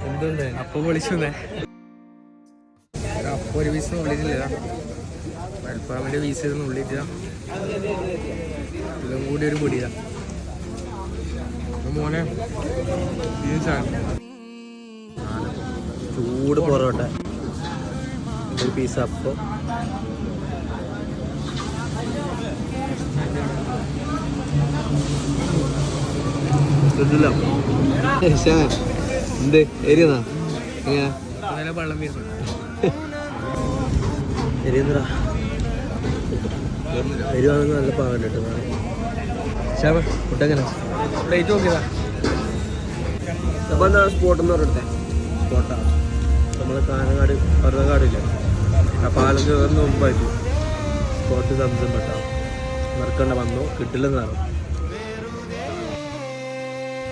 എന്തുണ്ട് അപ്പൊ വിളിച്ചേ അപ്പൊ ഒരു പീസ് വിളിച്ചില്ല അൽഫാമിന്റെ പീസ് ഉള്ളിച്ച ഇതും കൂടി ഒരു പൊടിയാ മോനെ ചൂട് പൊറോട്ട ഒരു പീസ് അപ്പം എന്ത് എരിയുന്നാ അങ്ങനെ വെള്ളം വീഴുന്നു എരിയുന്നടാ എരിവാണെങ്കിൽ നല്ല പാകണ്ട കേട്ടോ ഫുഡെങ്ങനെ പ്ലേറ്റ് നോക്കിയതാ അപ്പോൾ എന്താ സ്പോട്ടെന്ന് പറഞ്ഞിട്ടേ സ്പോട്ടാ നമ്മൾ കാനങ്ങാട് ഭരണങ്ങാടില്ല ആ പാലം കയറുന്ന മുമ്പായിട്ട് സ്പോട്ട് സംസം പെട്ടാ മറക്കണ്ട വന്നു കിട്ടില്ലെന്ന് പറഞ്ഞു